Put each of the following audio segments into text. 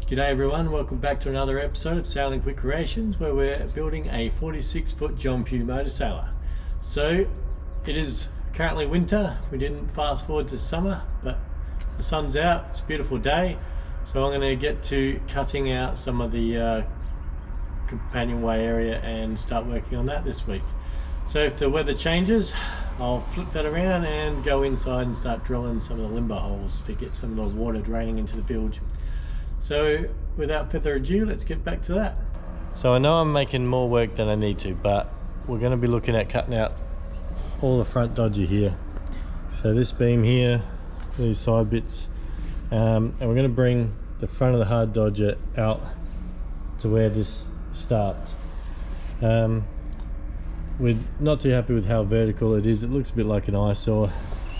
G'day everyone, welcome back to another episode of Sailing Quick Creations, where we're building a 46-foot John Pugh motorsailer. So it is currently winter. We didn't fast forward to summer, but the sun's out, it's a beautiful day. So I'm going to get to cutting out some of the Companionway area and start working on that this week. So if the weather changes, I'll flip that around and go inside and start drilling some of the limber holes to get some of the water draining into the bilge. So without further ado, let's get back to that. So I know I'm making more work than I need to, but we're going to be looking at cutting out all the front dodger here. So this beam here, these side bits, and we're going to bring the front of the hard dodger out to where this starts. We're not too happy with how vertical it is. It looks a bit like an eyesore,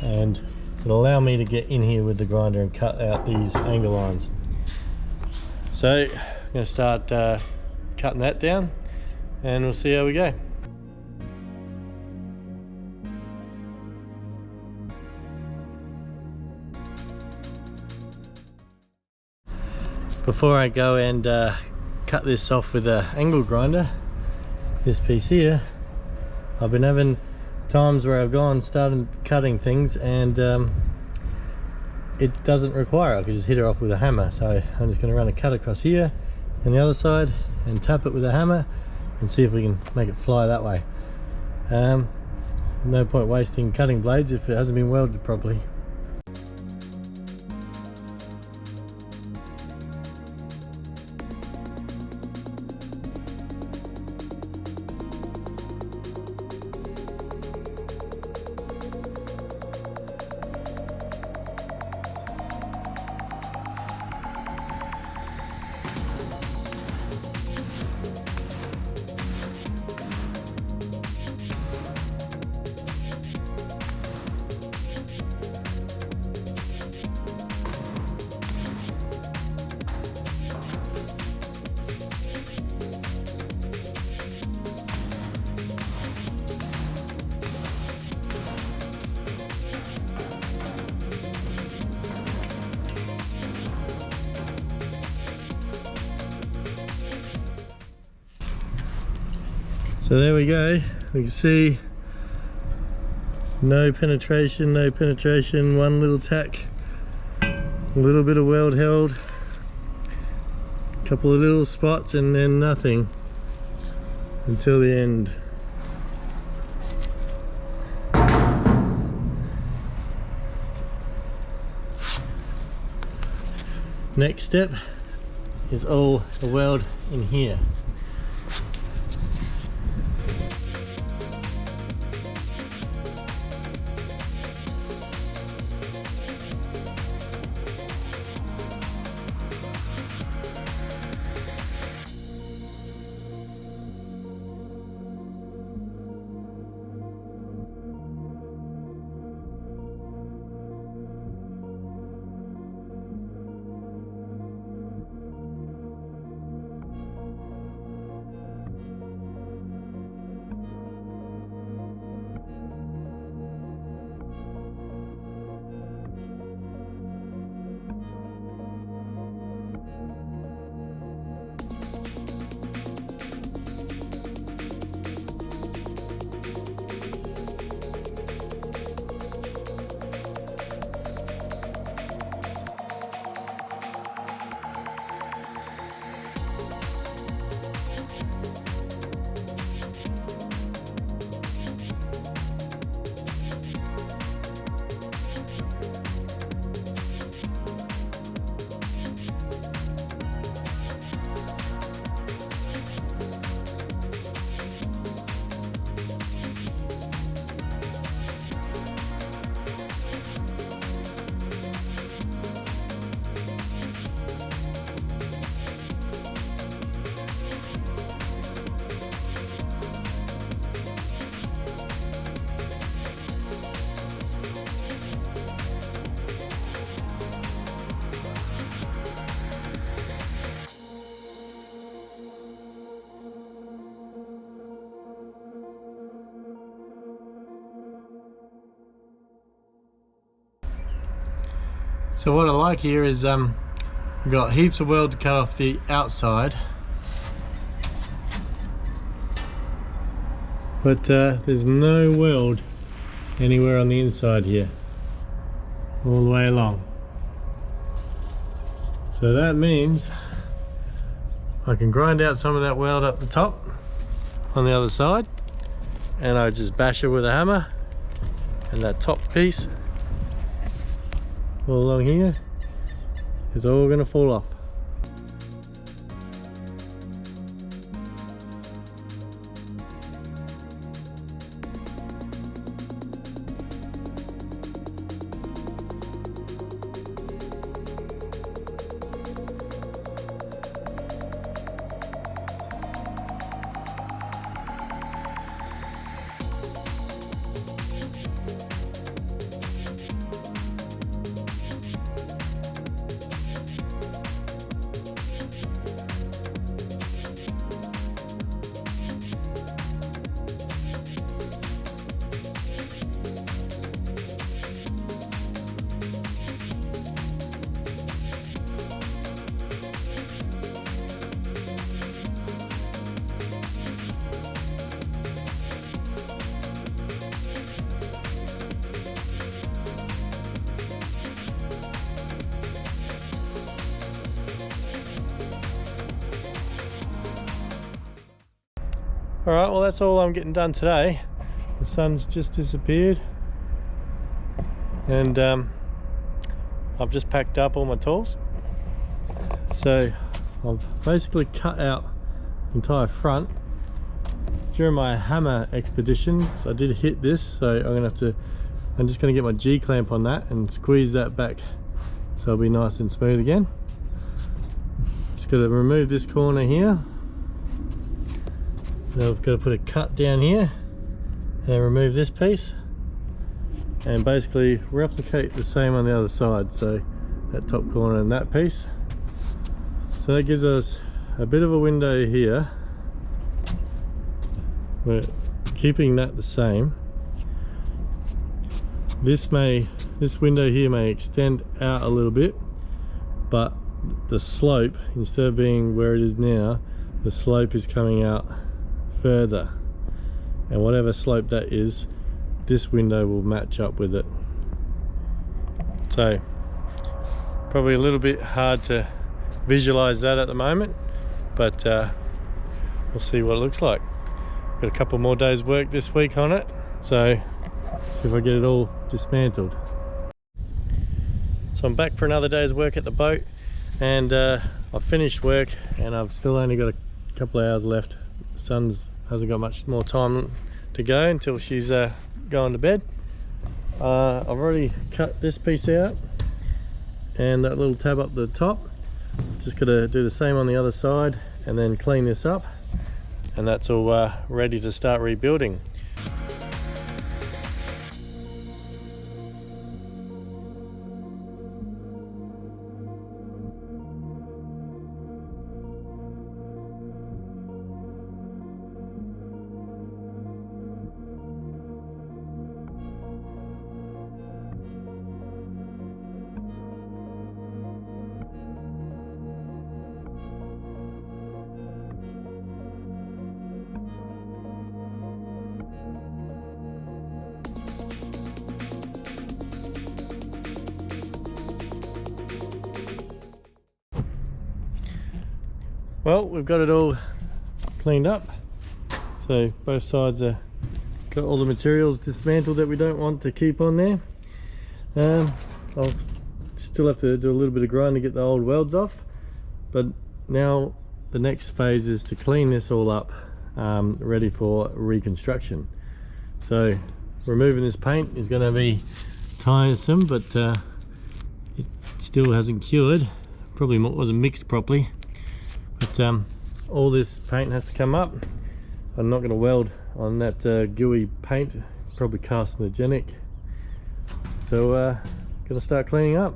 and it'll allow me to get in here with the grinder and cut out these angle lines. So I'm going to start cutting that down and we'll see how we go. Before I go and cut this off with an angle grinder, this piece here, I've been having times where I've started cutting things and it doesn't require it. I could just hit it off with a hammer. So I'm just going to run a cut across here and the other side and tap it with a hammer and see if we can make it fly that way. No point wasting cutting blades if it hasn't been welded properly. So there we go, we can see no penetration, one little tack, a little bit of weld held, a couple of little spots and then nothing until the end. Next step is all the weld in here. So what I like here is We've got heaps of weld to cut off the outside, but there's no weld anywhere on the inside here, all the way along. So that means I can grind out some of that weld up the top on the other side, and I just bash it with a hammer, and that top piece all along here is all going to fall off. Alright, well that's all I'm getting done today. The sun's just disappeared, and I've just packed up all my tools. So I've basically cut out the entire front during my hammer expedition. So I did hit this, so I'm just going to get my G-clamp on that and squeeze that back so it'll be nice and smooth again. Just got to remove this corner here. Now I've got to put a cut down here and remove this piece, and basically replicate the same on the other side, so that top corner and that piece. So that gives us a bit of a window here. We're keeping that the same. This window here may extend out a little bit, but the slope, instead of being where it is now, the slope is coming out further, and whatever slope that is, this window will match up with it. So probably a little bit hard to visualize that at the moment, but we'll see what it looks like. Got a couple more days work this week on it, so see if I get it all dismantled. So I'm back for another day's work at the boat, and I've finished work and I've still only got a couple of hours left. The sun's hasn't got much more time to go until she's going to bed. I've already cut this piece out and that little tab up the top. Just got to do the same on the other side and then clean this up, and that's all ready to start rebuilding. Well, we've got it all cleaned up, so both sides are got all the materials dismantled that we don't want to keep on there. I'll still have to do a little bit of grind to get the old welds off, but now the next phase is to clean this all up, ready for reconstruction. So removing this paint is going to be tiresome, but it still hasn't cured, probably wasn't mixed properly. But all this paint has to come up. I'm not going to weld on that gooey paint, it's probably carcinogenic. So gonna start cleaning up.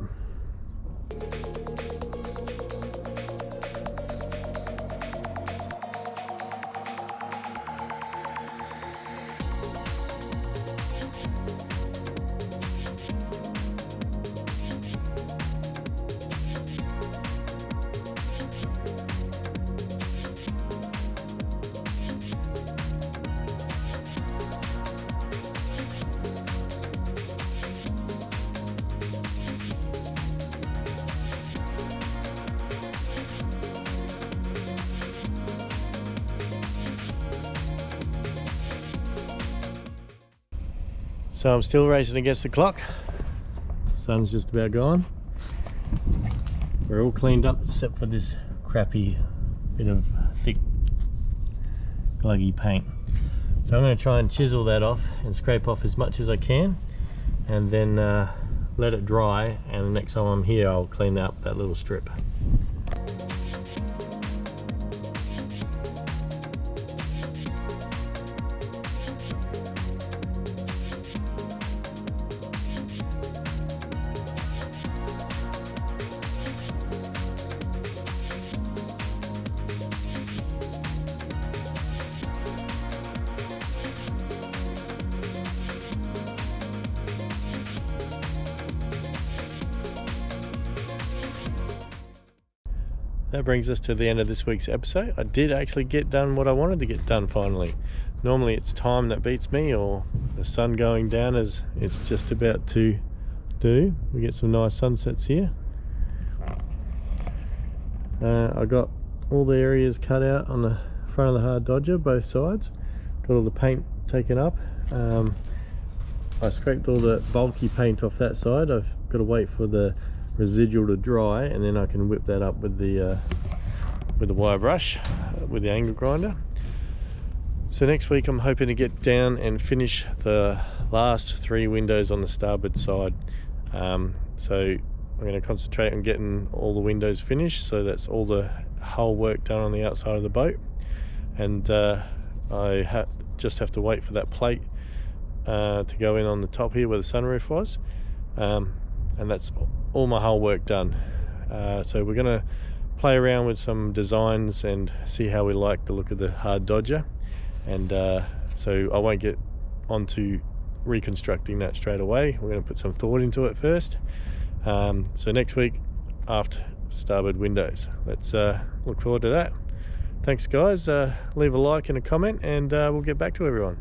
So I'm still racing against the clock. Sun's just about gone. We're all cleaned up except for this crappy bit of thick gluggy paint. So I'm going to try and chisel that off and scrape off as much as I can, and then let it dry, and the next time I'm here I'll clean up that little strip. That brings us to the end of this week's episode. I did actually get done what I wanted to get done finally. Normally it's time that beats me, or the sun going down as it's just about to do. We get some nice sunsets here. I got all the areas cut out on the front of the hard Dodger, both sides. Got all the paint taken up. I scraped all the bulky paint off that side. I've got to wait for the residual to dry, and then I can whip that up with the wire brush with the angle grinder. So next week I'm hoping to get down and finish the last 3 windows on the starboard side. So I'm going to concentrate on getting all the windows finished, so that's all the hull work done on the outside of the boat, and I just have to wait for that plate to go in on the top here where the sunroof was, and that's all my hull work done. So we're going to play around with some designs and see how we like the look of the hard Dodger, and so I won't get onto reconstructing that straight away. We're going to put some thought into it first. So next week, aft starboard windows. Let's look forward to that. Thanks guys, leave a like and a comment, and we'll get back to everyone.